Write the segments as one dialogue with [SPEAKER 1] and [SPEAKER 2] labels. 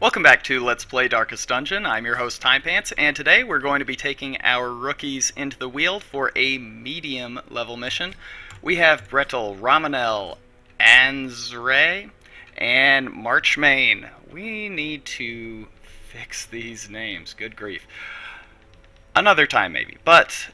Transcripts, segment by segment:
[SPEAKER 1] Welcome back to Let's Play Darkest Dungeon. I'm your host, Timepants, and today we're going to be taking our rookies into the Weald for a medium level mission. We have Bretel, Ramanel, Anzre, and Marchmain. We need to fix these names. Good grief. Another time, maybe. But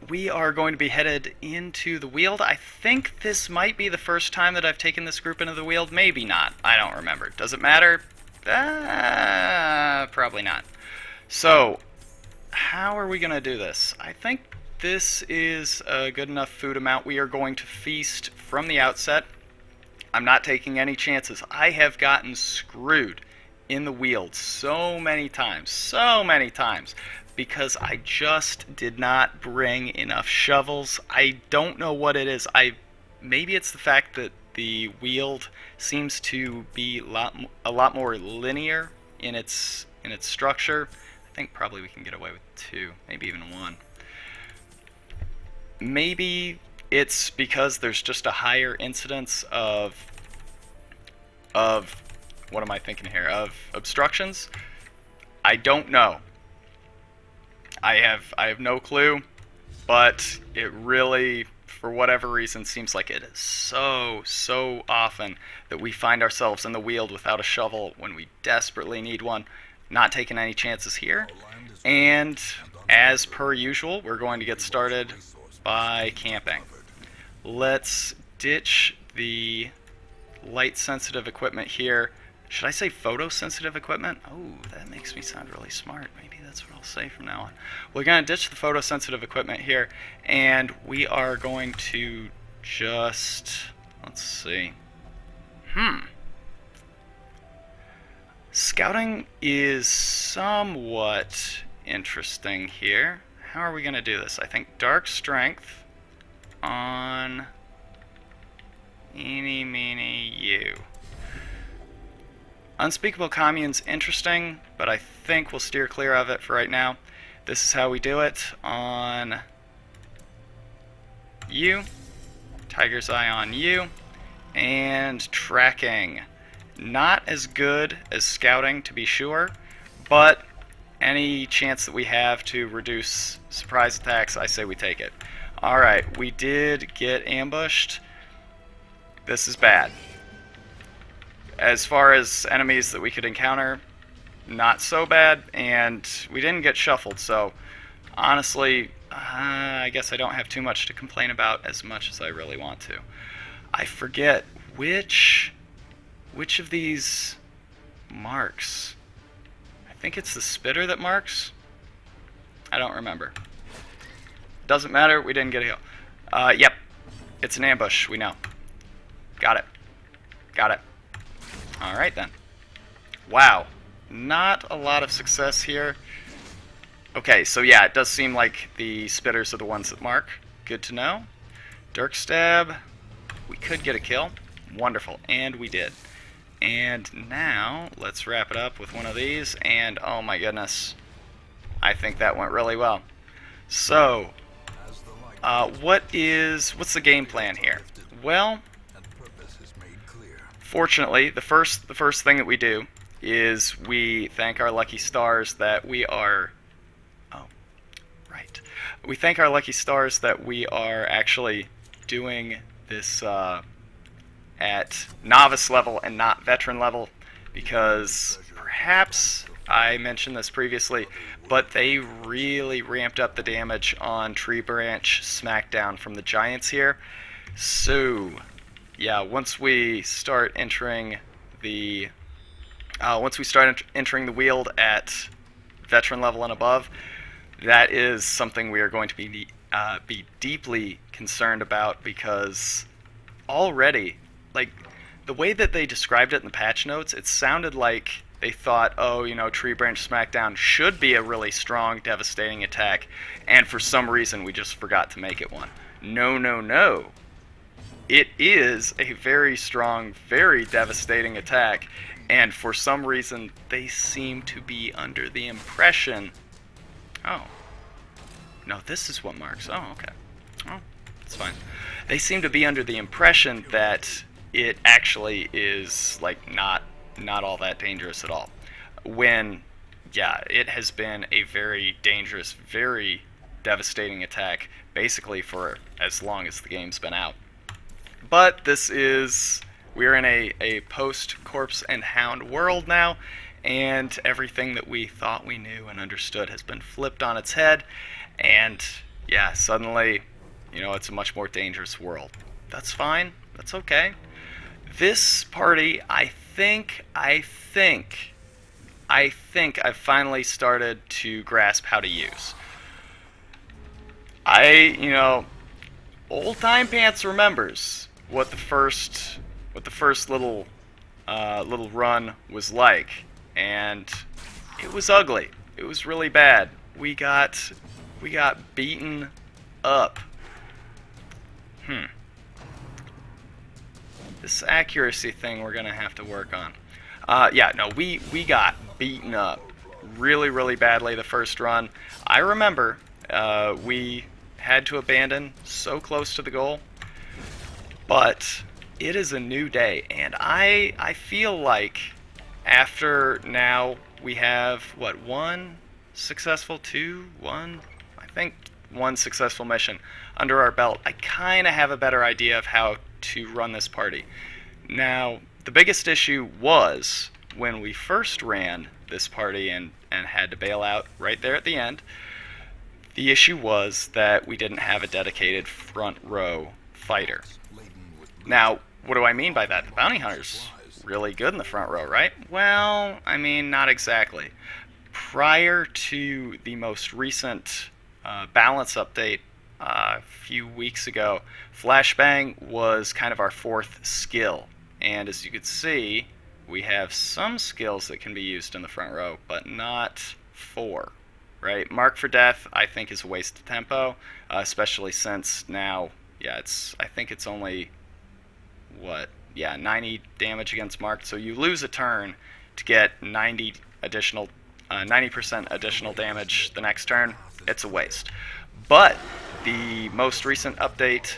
[SPEAKER 1] we are going to be headed into the Weald. I think this might be the first time that I've taken this group into the Weald. Maybe not. I don't remember. Does it matter? Probably not. So, how are we going to do this? I think this is a good enough food amount. We are going to feast from the outset. I'm not taking any chances. I have gotten screwed in the Weald so many times, because I just did not bring enough shovels. I don't know what it is. Maybe it's the fact that the Weald seems to be a lot more linear in its structure. I think probably we can get away with 2, maybe even 1. Maybe it's because there's just a higher incidence of what am I thinking here? Of obstructions? I don't know. I have no clue, but it really, for whatever reason, seems like it is so often that we find ourselves in the Weald without a shovel when we desperately need one. Not taking any chances here. And as per usual, we're going to get started by camping. Let's ditch the light-sensitive equipment here. Should I say photosensitive equipment? Oh, that makes me sound really smart. Maybe that's what I'll say from now on. We're going to ditch the photosensitive equipment here, and we are going to just... let's see. Scouting is somewhat interesting here. How are we going to do this? I think Dark Strength on... eeny, meeny, you. Unspeakable Commune's interesting, but I think we'll steer clear of it for right now. This is how we do it on you, Tiger's Eye on you, and tracking. Not as good as scouting, to be sure, but any chance that we have to reduce surprise attacks, I say we take it. Alright, we did get ambushed. This is bad. As far as enemies that we could encounter, not so bad, and we didn't get shuffled, so honestly, I guess I don't have too much to complain about as much as I really want to. I forget which of these marks. I think it's the spitter that marks. I don't remember. Doesn't matter, we didn't get a heal. Yep, it's an ambush, we know. Got it. Got it. Alright then. Wow. Not a lot of success here. Okay, so yeah, it does seem like the spitters are the ones that mark. Good to know. Dirk Stab. We could get a kill. Wonderful. And we did. And now, let's wrap it up with one of these. And oh my goodness. I think that went really well. So, what's the game plan here? Well, fortunately, the first thing that we do is we thank our lucky stars that we are... oh, right. We thank our lucky stars that we are actually doing this at novice level and not veteran level, because perhaps I mentioned this previously, but they really ramped up the damage on Tree Branch Smackdown from the Giants here. So... yeah, once we start entering the Weald at veteran level and above, that is something we are going to be deeply concerned about, because already, like, the way that they described it in the patch notes, it sounded like they thought, oh, you know, Tree Branch Smackdown should be a really strong, devastating attack, and for some reason we just forgot to make it one. No, no, no. It is a very strong, very devastating attack, and for some reason they seem to be under the impression... oh. No, this is what marks. Oh, okay. Oh, it's fine. They seem to be under the impression that it actually is, like, not all that dangerous at all. when, yeah, it has been a very dangerous, very devastating attack, basically for as long as the game's been out. But we're in a post-Corpse and Hound world now, and everything that we thought we knew and understood has been flipped on its head, and yeah, suddenly, it's a much more dangerous world. That's fine. That's okay. This party, I think I've finally started to grasp how to use. Old Timepants remembers what the first little run was like, and it was ugly. It was really bad. We got beaten up. This accuracy thing we're gonna have to work on. Yeah, no, we got beaten up really, really badly the first run. I remember we had to abandon so close to the goal, but it is a new day, and I feel like after now we have one successful mission under our belt. I kind of have a better idea of how to run this party. Now, the biggest issue was when we first ran this party and had to bail out right there at the end. The issue was that we didn't have a dedicated front row fighter. Now, what do I mean by that? The bounty hunter's really good in the front row, right? Well, I mean, not exactly. Prior to the most recent balance update a few weeks ago, Flashbang was kind of our fourth skill. And as you can see, we have some skills that can be used in the front row, but not 4. Right? Mark for Death, I think, is a waste of tempo, especially since now, yeah, I think it's only, 90 damage against Mark, so you lose a turn to get 90% additional damage the next turn. It's a waste. But the most recent update,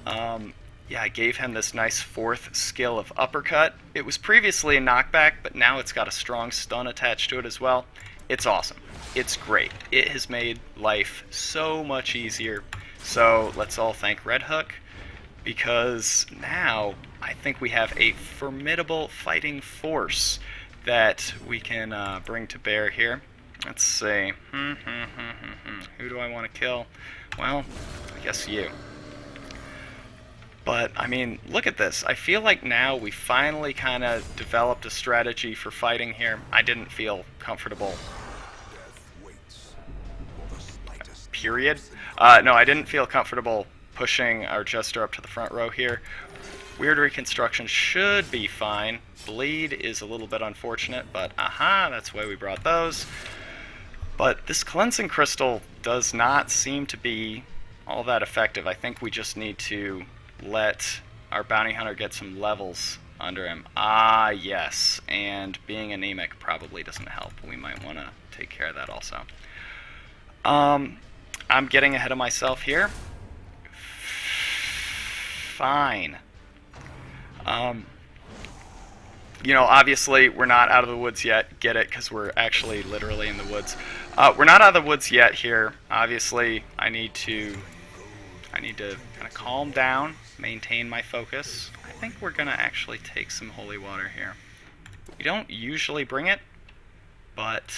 [SPEAKER 1] I gave him this nice 4th skill of Uppercut. It was previously a knockback, but now it's got a strong stun attached to it as well. It's awesome. It's great. It has made life so much easier. So let's all thank Red Hook, because now I think we have a formidable fighting force that we can bring to bear here. Let's see. Who do I want to kill? Well, I guess you. But, I mean, look at this. I feel like now we finally kind of developed a strategy for fighting here. I didn't feel comfortable. Period. No, I didn't feel comfortable pushing our Jester up to the front row here. Weird Reconstruction should be fine. Bleed is a little bit unfortunate, but that's why we brought those. But this Cleansing Crystal does not seem to be all that effective. I think we just need to let our Bounty Hunter get some levels under him. Yes, and being anemic probably doesn't help. We might want to take care of that also. I'm getting ahead of myself here. Fine. Obviously we're not out of the woods yet. Get it? Because we're actually literally in the woods. We're not out of the woods yet here. Obviously, I need to kind of calm down, maintain my focus. I think we're gonna actually take some holy water here. We don't usually bring it, but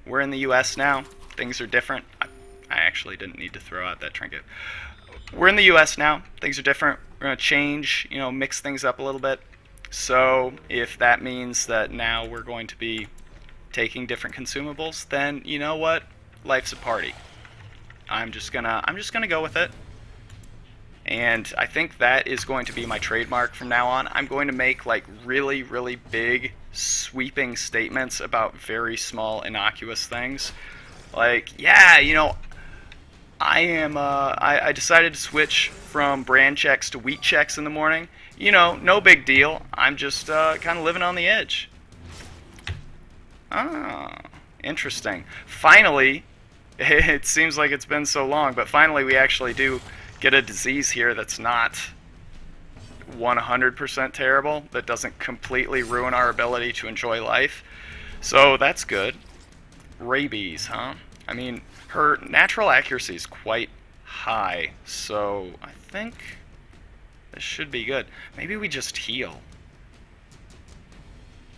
[SPEAKER 1] we're in the US now. Things are different. I actually didn't need to throw out that trinket. We're in the US now. Things are different. We're going to change, mix things up a little bit. So if that means that now we're going to be taking different consumables, then you know what? Life's a party. I'm just gonna go with it. And I think that is going to be my trademark from now on. I'm going to make like really, really big, sweeping statements about very small, innocuous things. Like, I decided to switch from bran checks to wheat checks in the morning. No big deal. I'm just kind of living on the edge. Interesting. Finally, it seems like it's been so long, but finally we actually do get a disease here that's not 100% terrible, that doesn't completely ruin our ability to enjoy life. So that's good. Rabies, huh? I mean, her natural accuracy is quite high, so I think this should be good. Maybe we just heal.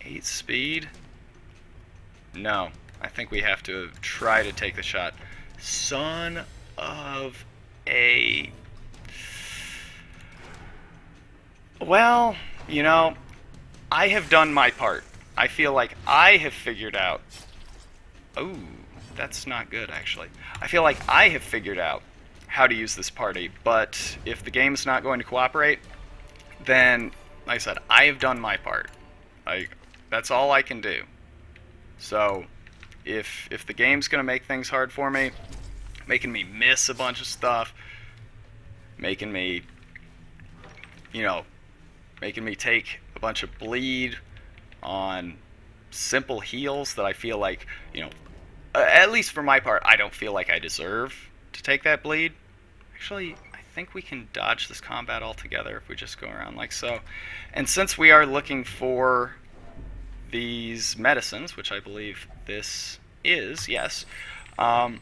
[SPEAKER 1] 8 speed? No, I think we have to try to take the shot. Son of a... Well, you know, I have done my part. I feel like I have figured out... Oh, that's not good, actually. I feel like I have figured out how to use this party, but if the game's not going to cooperate, then, like I said, I have done my part. That's all I can do. So, if the game's going to make things hard for me, making me miss a bunch of stuff, making me, you know, making me take a bunch of bleed on simple heals that I feel like, you know, at least for my part, I don't feel like I deserve to take that bleed. Actually, I think we can dodge this combat altogether if we just go around like so. And since we are looking for these medicines, which I believe this is, yes, I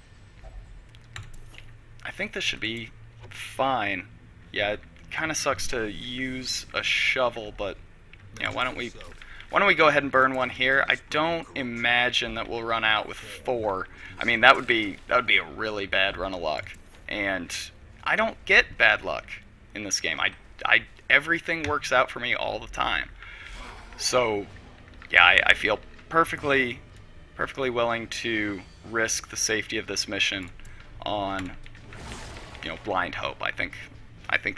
[SPEAKER 1] think this should be fine. Yeah, it kind of sucks to use a shovel, but yeah, why don't we go ahead and burn one here? I don't imagine that we'll run out with 4. I mean, that would be a really bad run of luck, and I don't get bad luck in this game. Everything works out for me all the time. So, yeah, I feel perfectly willing to risk the safety of this mission on, you know, blind hope. I think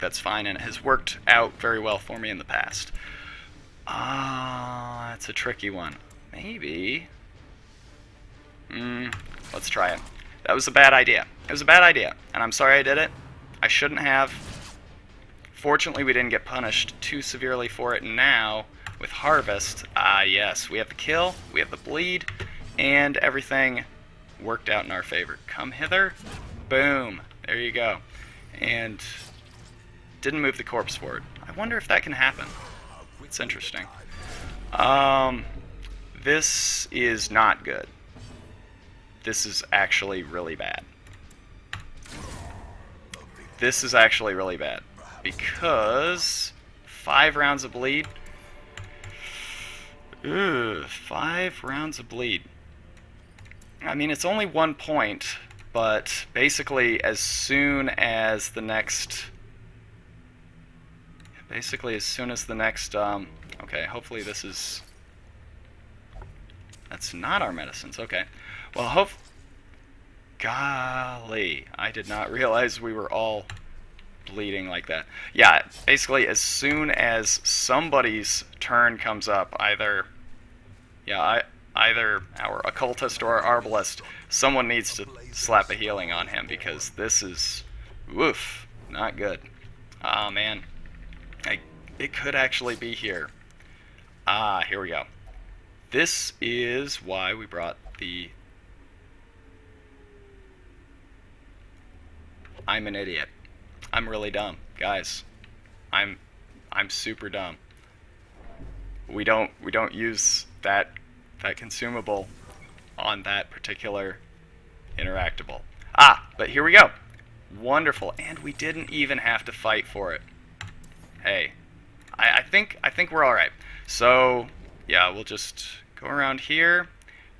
[SPEAKER 1] that's fine, and it has worked out very well for me in the past. That's a tricky one. Maybe. Let's try it. That was a bad idea. It was a bad idea, and I'm sorry I did it. I shouldn't have. Fortunately, we didn't get punished too severely for it. Now, with Harvest, yes, we have the kill, we have the bleed, and everything worked out in our favor. Come hither. Boom. There you go. And didn't move the corpse forward. I wonder if that can happen. It's interesting. This is not good. This is actually really bad. This is actually really bad. Because 5 rounds of bleed. Ugh, 5 rounds of bleed. I mean, it's only 1 point, but basically as soon as the next... okay, hopefully this is... That's not our medicines, okay. Well, golly, I did not realize we were all bleeding like that. Yeah, basically as soon as somebody's turn comes up, either our occultist or our arbalist, someone needs to slap a healing on him, because this is, woof, not good. Oh man, it could actually be here. Here we go. This is why we brought the... I'm an idiot. I'm really dumb, guys. I'm super dumb. We don't use that consumable on that particular interactable. But here we go. Wonderful, and we didn't even have to fight for it. Hey, I think we're all right. So yeah, we'll just go around here.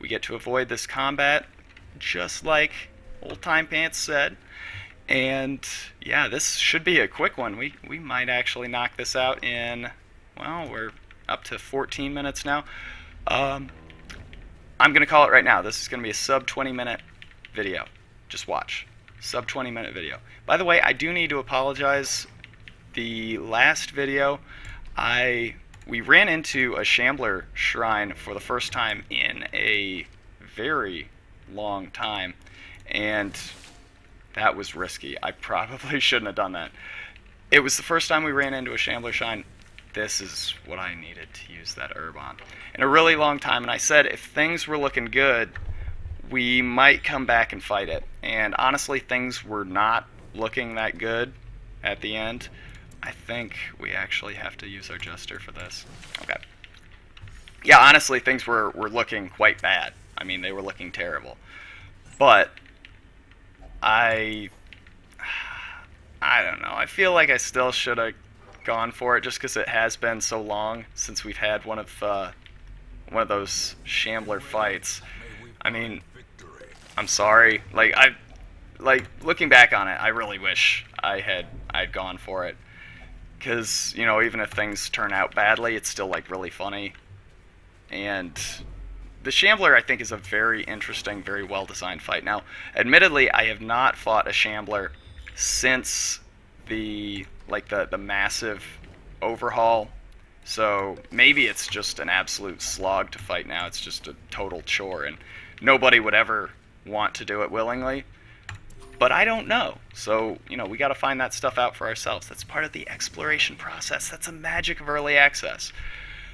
[SPEAKER 1] We get to avoid this combat, just like old Timepants said. And yeah, this should be a quick one. We might actually knock this out in, well, we're up to 14 minutes now. I'm gonna call it right now. This is gonna be a sub 20-minute video. Just watch. Sub 20-minute video. By the way, I do need to apologize. The last video, we ran into a Shambler shrine for the first time in a very long time, and that was risky. I probably shouldn't have done that. It was the first time we ran into a Shambler shrine. This is what I needed to use that herb on in a really long time, and I said if things were looking good, we might come back and fight it. And honestly, things were not looking that good at the end, I think we actually have to use our Jester for this. Okay. Yeah, honestly, things were looking quite bad. I mean, they were looking terrible. But I don't know. I feel like I still should have gone for it just because it has been so long since we've had one of those Shambler fights. I mean, I'm sorry. Like looking back on it, I really wish I'd gone for it. Because, you know, even if things turn out badly, it's still like really funny. And the Shambler, I think, is a very interesting, very well designed fight. Now, admittedly, I have not fought a Shambler since the massive overhaul. So maybe it's just an absolute slog to fight now. It's just a total chore, and nobody would ever want to do it willingly. But I don't know. So, you know, we got to find that stuff out for ourselves. That's part of the exploration process. That's the magic of early access.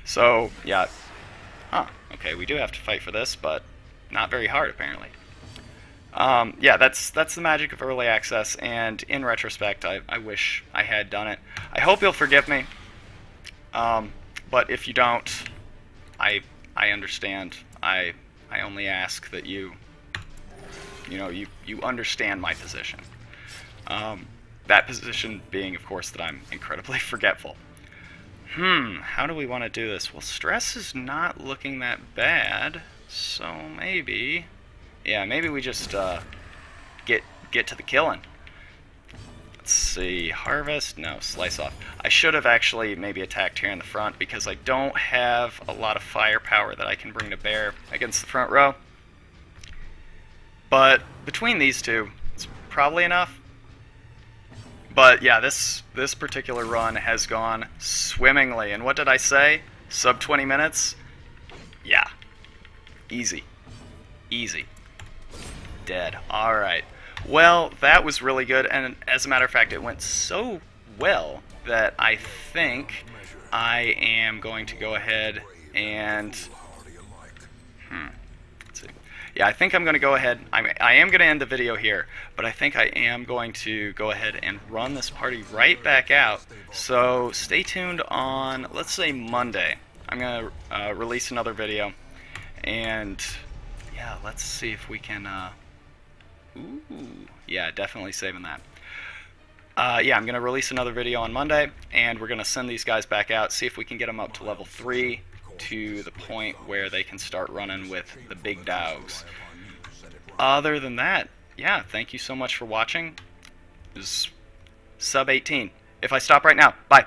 [SPEAKER 1] So, yeah. Huh. Okay, we do have to fight for this, but not very hard, apparently. Yeah, that's the magic of early access, and in retrospect, I wish I had done it. I hope you'll forgive me. But if you don't, I understand. I only ask that you understand my position. That position being, of course, that I'm incredibly forgetful. How do we want to do this? Well, stress is not looking that bad, so maybe we just get to the killing. Let's see, harvest, no, slice off. I should have actually maybe attacked here in the front because I don't have a lot of firepower that I can bring to bear against the front row. But between these two, it's probably enough. But yeah, this particular run has gone swimmingly. And what did I say? Sub 20 minutes? Yeah. Easy. Easy. Dead. Alright. Well, that was really good. And as a matter of fact, it went so well that I think I am going to go ahead and... Yeah, I think I'm going to go ahead. I am going to end the video here, but I think I am going to go ahead and run this party right back out. So stay tuned on, let's say, Monday. I'm going to release another video, and yeah, let's see if we can. Ooh, yeah, definitely saving that. Yeah, I'm going to release another video on Monday, and we're going to send these guys back out, see if we can get them up to level 3. To the point where they can start running with the big dogs. Other than that, yeah, thank you so much for watching. This is sub 18. If I stop right now, bye.